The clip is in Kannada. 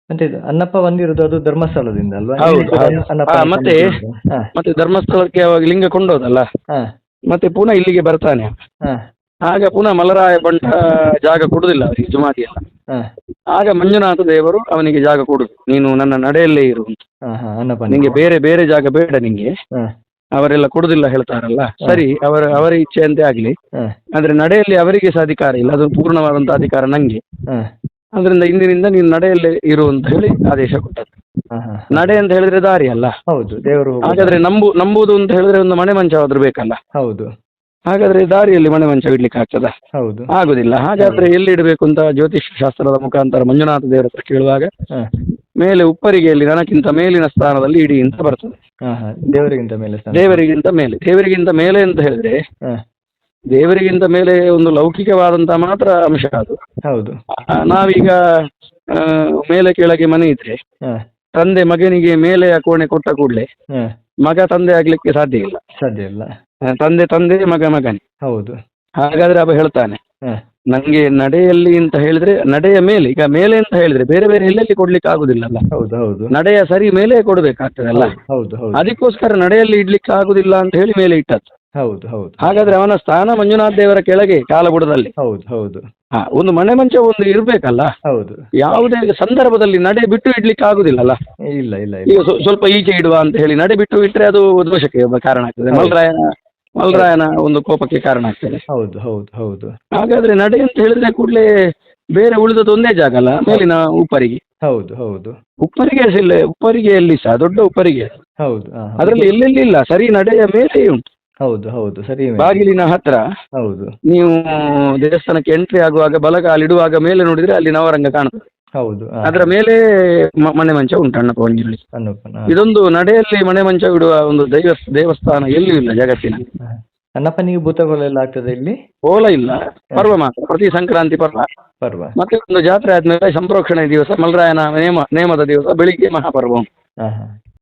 ಮತ್ತೆ ಇದು ಅನ್ನಪ್ಪ ಬಂದಿರೋದು ಅದು ಧರ್ಮಸ್ಥಳದಿಂದ ಅಲ್ವಾ? ಹೌದು, ಇಲ್ಲಿ ಕೂಡ ಹೌದು. ಅನ್ನಪ್ಪನ ಮತ್ತೆ ಸನ್ನಿಧಿ ಉಂಟು. ಹಾ ಮತ್ತೆ ಧರ್ಮಸ್ಥಳಕ್ಕೆ ಅವಾಗ ಲಿಂಗ ಕೊಂಡೋದಲ್ಲ, ಹಾ ಮತ್ತೆ ಪುನಃ ಇಲ್ಲಿಗೆ ಬರ್ತಾನೆ. ಹಾ ಆಗ ಪುನಃ ಮಲರಾಯ ಬಂಟ ಜಾಗ ಕೊಡುದಿಲ್ಲ ಅವರಿಗೆ ಜುಮಾದಿ ಎಲ್ಲ. ಹಾ ಆಗ ಮಂಜುನಾಥ ದೇವರು ಅವನಿಗೆ ಜಾಗ ಕೊಡುದು, ನೀನು ನನ್ನ ನಡೆಯಲ್ಲೇ ಇರು ಅಂತ. ಹಾ ಹಾ ಅನ್ನಪ್ಪನಿಗೆ. ನಿಂಗೆ ಬೇರೆ ಬೇರೆ ಜಾಗ ಬೇಡ ನಿಂಗೆ, ಹಾ ಅವರೆಲ್ಲ ಕೊಡುದಿಲ್ಲ ಹೇಳ್ತಾರಲ್ಲ, ಸರಿ ಅವರ ಇಚ್ಛೆಯಂತೆ ಆಗ್ಲಿ, ಹಾ ಆದ್ರೆ ನಡೆಯಲ್ಲಿ ಅವರಿಗೆ ಸಹ ಅಧಿಕಾರ ಇಲ್ಲ, ಅದು ಪೂರ್ಣವಾದಂತ ಅಧಿಕಾರ ನಂಗೆ. ಹಾ ಅದರಿಂದ ಇಂದಿನಿಂದ ನೀನು ನಡೆಯಲ್ಲೇ ಇರು ಅಂತ ಹೇಳಿ ಆದೇಶ ಕೊಟ್ಟದ್ದು. ಹಾ ಹಾ ನಡೆ ಅಂತ ಹೇಳಿದ್ರೆ ದಾರಿ ಅಲ್ಲ. ಹೌದು, ದೇವರು ಹೋಗುವ ಹಾಗಾದ್ರೆ ನಂಬುದು ಅಂತ ಹೇಳಿದ್ರೆ ಒಂದು ಮನೆ ಮಂಚವಾದ್ರೂ ಬೇಕಲ್ಲ. ಹೌದು ಹಾಗಾದ್ರೆ ದಾರಿಯಲ್ಲಿ ಮನೆ ಮಂಚ ಇಡ್ಲಿಕ್ಕೆ ಆಗ್ತದ? ಹೌದು. ಆಗುದಿಲ್ಲ. ಹಾಗಾದ್ರೆ ಎಲ್ಲಿ ಇಡಬೇಕು ಅಂತ ಜ್ಯೋತಿಷ್ ಶಾಸ್ತ್ರದ ಮುಖಾಂತರ ಮಂಜುನಾಥ ದೇವರ ಹತ್ರ ಕೇಳುವಾಗ ಹಾ ಮೇಲೆ ಉಪ್ಪರಿಗೆಯಲ್ಲಿ ನನಕ್ಕಿಂತ ಮೇಲಿನ ಸ್ಥಾನದಲ್ಲಿ ಇಡಿ ಅಂತ ಬರ್ತದೆ. ಹಾ ಹಾ ದೇವರಿಗಿಂತ ಮೇಲೆ ಸ್ಥಾನ. ದೇವರಿಗಿಂತ ಮೇಲೆ. ದೇವರಿಗಿಂತ ಮೇಲೆ ಅಂತ ಹೇಳಿದ್ರೆ ಹಾ ದೇವರಿಗಿಂತ ಮೇಲೆ ಒಂದು ಲೌಕಿಕವಾದಂತ ಮಾತ್ರ ಅಂಶ ಅದು. ಹೌದು. ನಾವೀಗ ಮೇಲೆ ಕೆಳಗೆ ಮನೆ ಇದ್ರೆ ಹಾ ತಂದೆ ಮಗನಿಗೆ ಮೇಲೆಯ ಕೋಣೆ ಕೊಟ್ಟ ಕೂಡಲೇ ಹಾ ಮಗ ತಂದೆ ಆಗ್ಲಿಕ್ಕೆ ಸಾಧ್ಯ ಇಲ್ಲ. ಸಾಧ್ಯ ಇಲ್ಲ. ತಂದೆ ತಂದೆ ಮಗ ಮಗನೇ. ಹೌದು. ಹಾಗಾದ್ರೆ ಅವ ಹೇಳ್ತಾನೆ, ಹಾ ನಂಗೆ ನಡೆಯಲ್ಲಿ ಅಂತ ಹೇಳಿದ್ರೆ ನಡೆಯ ಮೇಲೆ, ಈಗ ಮೇಲೆ ಅಂತ ಹೇಳಿದ್ರೆ ಬೇರೆ ಬೇರೆ ಎಲ್ಲೆಲ್ಲಿ ಕೊಡ್ಲಿಕ್ಕೆ ಆಗುದಿಲ್ಲಲ್ಲ. ಹೌದು ಹೌದು ನಡೆಯ ಸರಿ ಮೇಲೆ ಕೊಡ್ಬೇಕಾಗ್ತದಲ್ಲ. ಹೌದು ಹೌದು ಅದಕ್ಕೋಸ್ಕರ ನಡೆಯಲ್ಲಿ ಇಡ್ಲಿಕ್ಕೆ ಆಗುದಿಲ್ಲ ಅಂತ ಹೇಳಿ ಮೇಲೆ ಇಟ್ಟದ್ದು. ಹೌದು ಹೌದು ಹಾಗಾದ್ರೆ ಅವನ ಸ್ಥಾನ ಮಂಜುನಾಥ ದೇವರ ಕೆಳಗೆ ಕಾಲಬುಡದಲ್ಲಿ. ಹೌದು ಹೌದು ಒಂದು ಮನೆ ಮಂಚ ಒಂದು ಇರ್ಬೇಕಲ್ಲ. ಹೌದು. ಯಾವುದೇ ಸಂದರ್ಭದಲ್ಲಿ ನಡೆ ಬಿಟ್ಟು ಇಡ್ಲಿಕ್ಕೆ ಆಗುದಿಲ್ಲಲ್ಲ. ಇಲ್ಲ ಇಲ್ಲ ಈಗ ಇಲ್ಲ. ಸ್ವಲ್ಪ ಈಚೆ ಇಡುವ ಅಂತ ಹೇಳಿ ನಡೆ ಬಿಟ್ಟು ಇಟ್ರೆ ಅದು ದೋಷಕ್ಕೆ ಕಾರಣ ಆಗ್ತದೆ, ಮಲ್ರಾಯನ ಒಂದು ಕೋಪಕ್ಕೆ ಕಾರಣ ಆಗ್ತದೆ. ಹೌದು ಹೌದು ಹೌದು ಹಾಗಾದ್ರೆ ನಡೆ ಅಂತ ಹೇಳಿದ್ರೆ ಕೂಡಲೇ ಬೇರೆ ಉಳಿದದ್ದು ಒಂದೇ ಜಾಗ ಅಲ್ಲ, ಮೇಲಿನ ಉಪ್ಪರಿಗೆ. ಹೌದು ಹೌದು ಉಪ್ಪರಿಗೆಯಲ್ಲಿ ಸಹ ದೊಡ್ಡ ಉಪ್ಪರಿಗೆ, ಹೌದು. ಹಾ, ಹಾ. ಅದರಲ್ಲಿ ಎಲ್ಲೆಲ್ಲಿ ಇಲ್ಲ, ಸರಿ ನಡೆಯ ಮೇಲೆ ಉಂಟು. ಹೌದು ಹೌದು ಸರಿ. ಬಾಗಿಲಿನ ಹತ್ರ ಹೌದು ನೀವು ದೇವಸ್ಥಾನಕ್ಕೆ ಎಂಟ್ರಿ ಆಗುವಾಗ ಬಲಗಾಲಿಡುವಾಗ ಮೇಲೆ ನೋಡಿದ್ರೆ ಅಲ್ಲಿ ನವರಂಗ ಕಾಣುತ್ತದೆ. ಹೌದು. ಅದರ ಮೇಲೆ ಮನೆ ಮಂಚ ಉಂಟು ಅಣ್ಣಪ್ಪ ಬಂಜಿರಲಿ. ಅನ್ನಪ್ಪನ. ಇದೊಂದು ನಡೆಯಲ್ಲಿ ಮನೆ ಮಂಚ ಇಡುವ ಒಂದು ದೇವಸ್ಥಾನ ಎಲ್ಲೂ ಇಲ್ಲ ಜಗತ್ತಿನಲ್ಲಿ. ಅನ್ನಪ್ಪನಿಗೆ ಭೂತಗೋಲೆಲ್ಲ ಆಗ್ತದೆ ಇಲ್ಲಿ? ಓಲ ಇಲ್ಲ, ಪರ್ವ ಮಾತ್ರ, ಪ್ರತಿ ಸಂಕ್ರಾಂತಿ ಪರ್ವ. ಪರ್ವ. ಮತ್ತೆ ಒಂದು ಜಾತ್ರೆ ಆದ್ಮೇಲೆ ಸಂಪ್ರೋಕ್ಷಣೆ ದಿವಸ ಮಲ್ರಾಯನ ನೇಮದ ದಿವಸ ಬೆಳಿಗ್ಗೆ ಮಹಾಪರ್ವ. ಹಾ ಹಾ